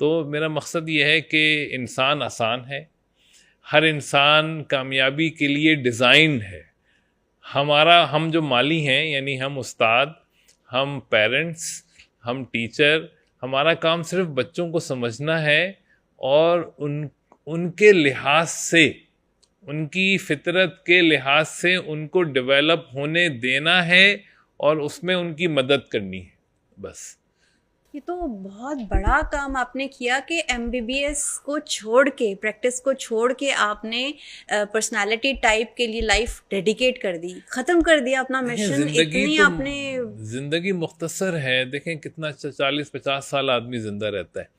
तो मेरा मकसद ये है कि इंसान आसान है, हर इंसान कामयाबी के लिए डिज़ाइन है। हम जो माली हैं, यानी हम उस्ताद, हम पेरेंट्स, हम टीचर, हमारा काम सिर्फ बच्चों को समझना है और उनके लिहाज से, उनकी फितरत के लिहाज से उनको डेवलप होने देना है और उसमें उनकी मदद करनी है, बस। ये तो बहुत बड़ा काम आपने किया कि एमबीबीएस को छोड़ के, प्रैक्टिस को छोड़ के आपने पर्सनालिटी टाइप के लिए लाइफ डेडिकेट कर दी, ख़त्म कर दिया अपना देखें, मिशन, जिंदगी इतनी तो आपने। जिंदगी मुख्तसर है। देखें कितना 40-50 साल आदमी जिंदा रहता है,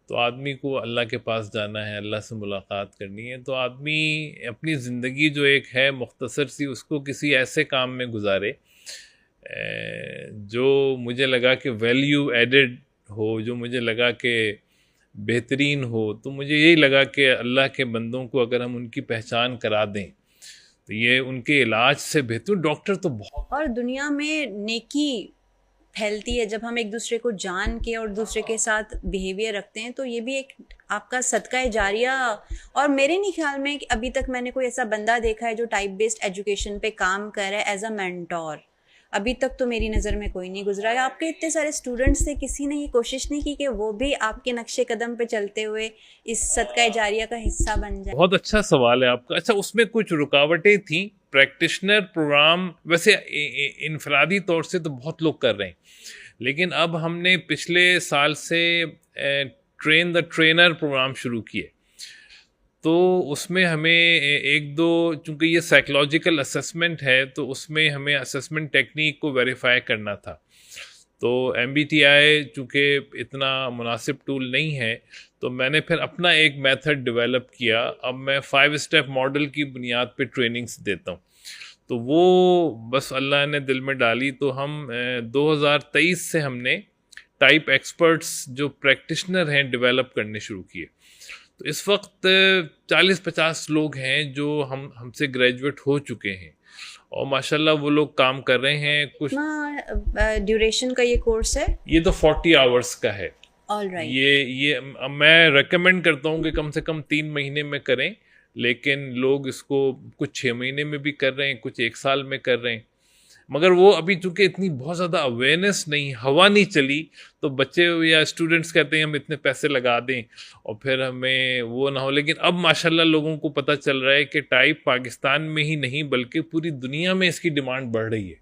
तो आदमी को अल्लाह के पास जाना है, अल्लाह से मुलाकात करनी है, तो आदमी अपनी ज़िंदगी जो एक है मुख्तसर सी, उसको किसी ऐसे काम में गुजारे जो मुझे लगा कि वैल्यू एडेड हो, जो मुझे लगा कि बेहतरीन हो। तो मुझे यही लगा कि अल्लाह के बंदों को अगर हम उनकी पहचान करा दें तो ये उनके इलाज से बेहतर। डॉक्टर तो बहुत और दुनिया में नेकी फैलती है जब हम एक दूसरे को जान के और दूसरे के साथ बिहेवियर रखते हैं, तो ये भी एक आपका सदका जारिया। और मेरे नहीं ख्याल में कि अभी तक मैंने कोई ऐसा बंदा देखा है जो टाइप बेस्ड एजुकेशन पे काम कर रहा है एज अ मेंटोर। अभी तक तो मेरी नज़र में कोई नहीं गुजरा है। आपके इतने सारे स्टूडेंट्स थे, किसी ने ये कोशिश नहीं की कि वो भी आपके नक्शे कदम पे चलते हुए इस सदका जारिया का हिस्सा बन जाए? बहुत अच्छा सवाल है आपका। अच्छा, उसमें कुछ रुकावटें थी। प्रैक्टिशनर प्रोग्राम वैसे इनफरादी तौर से तो बहुत लोग कर रहे हैं, लेकिन अब हमने पिछले साल से ट्रेन द ट्रेनर प्रोग्राम शुरू किए। तो उसमें हमें एक दो, चूंकि ये साइकोलॉजिकल असेसमेंट है, तो उसमें हमें असेसमेंट टेक्निक को वेरीफाई करना था। तो MBTI चूँकि इतना मुनासिब टूल नहीं है, तो मैंने फिर अपना एक मेथड डेवलप किया। अब मैं 5 स्टेप मॉडल की बुनियाद पे ट्रेनिंग्स देता हूँ। तो वो बस अल्लाह ने दिल में डाली, तो हम 2023 से हमने टाइप एक्सपर्ट्स जो प्रैक्टिशनर हैं डेवलप करने शुरू किए। तो इस वक्त 40-50 लोग हैं जो हमसे ग्रेजुएट हो चुके हैं, और माशाल्लाह वो लोग काम कर रहे हैं। कुछ कितना ड्यूरेशन का ये कोर्स है? ये तो 40 आवर्स का है। All right. ये मैं रेकमेंड करता हूँ कि कम से कम 3 महीने में करें, लेकिन लोग इसको कुछ 6 महीने में भी कर रहे हैं, कुछ 1 साल में कर रहे हैं। मगर वो अभी चूंकि इतनी बहुत ज़्यादा अवेयरनेस नहीं, हवा नहीं चली, तो बच्चे या स्टूडेंट्स कहते हैं हम इतने पैसे लगा दें और फिर हमें वो ना हो। लेकिन अब माशाल्लाह लोगों को पता चल रहा है कि टाइप पाकिस्तान में ही नहीं बल्कि पूरी दुनिया में इसकी डिमांड बढ़ रही है।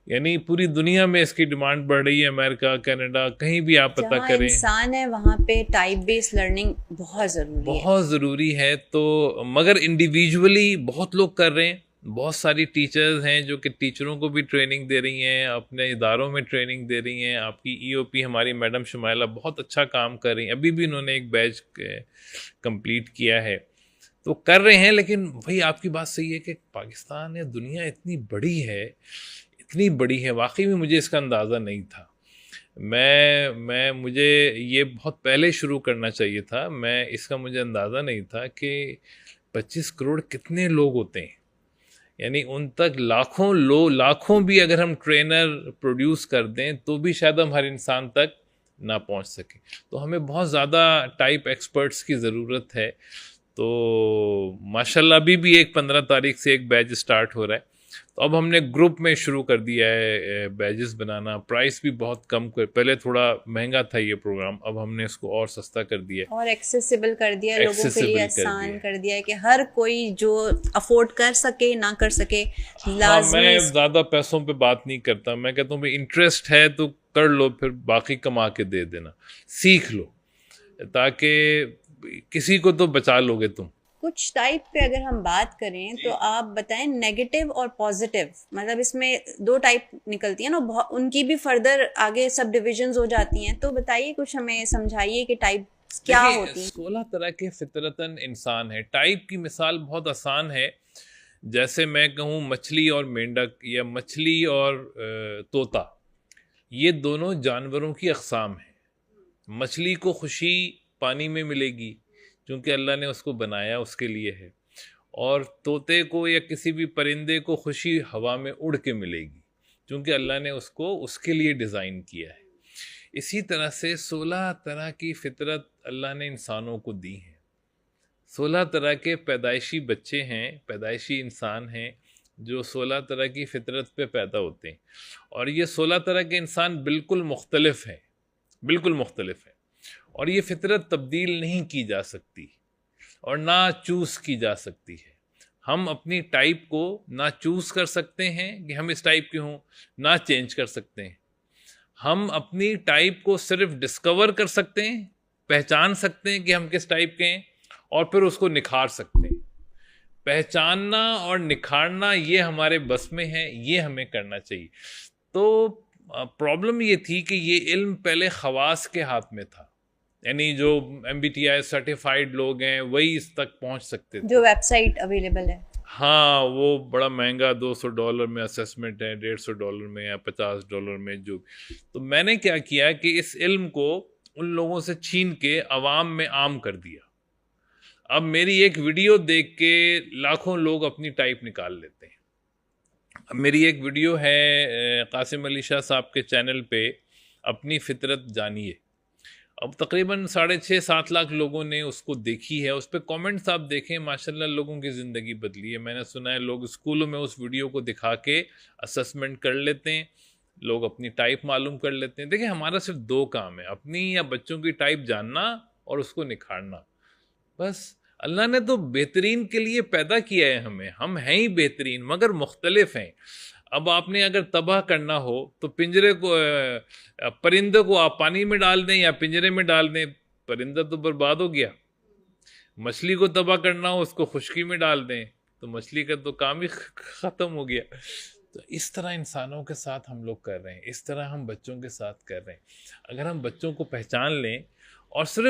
यानी पूरी दुनिया में इसकी डिमांड बढ़ रही है, अमेरिका, कनाडा, कहीं भी आप पता जहाँ करें, इंसान है वहाँ पे टाइप बेस्ड लर्निंग बहुत ज़रूरी है। बहुत ज़रूरी है। तो मगर इंडिविजुअली बहुत लोग कर रहे हैं। बहुत सारी टीचर्स हैं जो कि टीचरों को भी ट्रेनिंग दे रही हैं, अपने इदारों में ट्रेनिंग दे रही हैं। आपकी EOP हमारी मैडम शुमाइला बहुत अच्छा काम कर रही हैं, अभी भी उन्होंने एक बैच कंप्लीट किया है। तो कर रहे हैं, लेकिन भाई आपकी बात सही है कि पाकिस्तान या दुनिया इतनी बड़ी है, इतनी बड़ी है, वाकई में मुझे इसका अंदाज़ा नहीं था। मुझे ये बहुत पहले शुरू करना चाहिए था। मैं इसका मुझे अंदाज़ा नहीं था कि 25 करोड़ कितने लोग होते हैं। यानी उन तक लाखों भी अगर हम ट्रेनर प्रोड्यूस कर दें तो भी शायद हम हर इंसान तक ना पहुंच सकें। तो हमें बहुत ज़्यादा टाइप एक्सपर्ट्स की ज़रूरत है। तो माशाल्लाह अभी भी एक 15 तारीख से एक बैच स्टार्ट हो रहा है। तो अब हमने ग्रुप में शुरू कर दिया है बैजेस बनाना। प्राइस भी बहुत कम कर, पहले थोड़ा महंगा था ये प्रोग्राम, अब हमने इसको और सस्ता कर दिया है, और एक्सेसिबल कर दिया है, लोगों के लिए एक्सेसिबल कर दिया आसान है। कर दिया है कि हर कोई जो अफोर्ड कर सके ना कर सके हाँ, लाजमी। मैं ज़्यादा पैसों पे बात नहीं करता। मैं कहता हूँ भाई इंटरेस्ट है तो कर लो, फिर बाकी कमा के दे देना, सीख लो, ताकि किसी को तो बचा लोगे तुम। कुछ टाइप पे अगर हम बात करें तो आप बताएं, नेगेटिव और पॉजिटिव, मतलब इसमें दो टाइप निकलती है ना, उनकी भी फर्दर आगे सब डिविजन्स हो जाती हैं। तो बताइए, कुछ हमें समझाइए कि टाइप क्या देखिए, होती हैं। 16 तरह के फितरतन इंसान है। टाइप की मिसाल बहुत आसान है। जैसे मैं कहूँ मछली और मेंढक, या मछली और तोता, ये दोनों जानवरों की अक़साम है। मछली को खुशी पानी में मिलेगी क्योंकि अल्लाह ने उसको बनाया उसके लिए है, और तोते को या किसी भी परिंदे को खुशी हवा में उड़ के मिलेगी क्योंकि अल्लाह ने उसको उसके लिए डिज़ाइन किया है। इसी तरह से 16 तरह की फितरत अल्लाह ने इंसानों को दी है। 16 तरह के पैदाइशी बच्चे हैं, पैदाइशी इंसान हैं जो 16 तरह की फितरत पे पैदा होते हैं। और ये 16 तरह के इंसान बिल्कुल मुख्तलिफ हैं, बिल्कुल मुख्तलिफ हैं। और ये फितरत तब्दील नहीं की जा सकती और ना चूज़ की जा सकती है। हम अपनी टाइप को ना चूज़ कर सकते हैं कि हम इस टाइप के हों, ना चेंज कर सकते हैं। हम अपनी टाइप को सिर्फ डिस्कवर कर सकते हैं, पहचान सकते हैं कि हम किस टाइप के हैं, और फिर उसको निखार सकते हैं। पहचानना और निखारना ये हमारे बस में है, ये हमें करना चाहिए। तो प्रॉब्लम ये थी कि ये इल्म पहले खवास के हाथ में था, यानी जो MBTI सर्टिफाइड लोग हैं वही इस तक पहुंच सकते थे। जो वेबसाइट अवेलेबल है, हाँ, वो बड़ा महंगा $200 में असेसमेंट है, $150 में या $50 में जो। तो मैंने क्या किया कि इस इल्म को उन लोगों से छीन के अवाम में आम कर दिया। अब मेरी एक वीडियो देख के लाखों लोग अपनी टाइप निकाल लेते हैं। अब मेरी एक वीडियो है कासिम अली शाह साहब के चैनल पे, अपनी फितरत जानिए। अब तकरीबन 6.5-7 लाख लोगों ने उसको देखी है। उस पर कॉमेंट्स आप देखें, माशाल्लाह लोगों की ज़िंदगी बदली है। मैंने सुना है लोग स्कूलों में उस वीडियो को दिखा के असेसमेंट कर लेते हैं, लोग अपनी टाइप मालूम कर लेते हैं। देखिए, हमारा सिर्फ 2 काम है, अपनी या बच्चों की टाइप जानना और उसको निखारना। बस अल्लाह ने तो बेहतरीन के लिए पैदा किया है हमें, हम हैं ही बेहतरीन मगर मुख्तलिफ हैं। अब आपने अगर तबाह करना हो तो पिंजरे को, परिंदे को आप पानी में डाल दें या पिंजरे में डाल दें, परिंदा तो बर्बाद हो गया। मछली को तबाह करना हो उसको खुश्की में डाल दें तो मछली का तो काम ही ख़त्म हो गया। तो इस तरह इंसानों के साथ हम लोग कर रहे हैं, इस तरह हम बच्चों के साथ कर रहे हैं। अगर हम बच्चों को पहचान लें और सिर्फ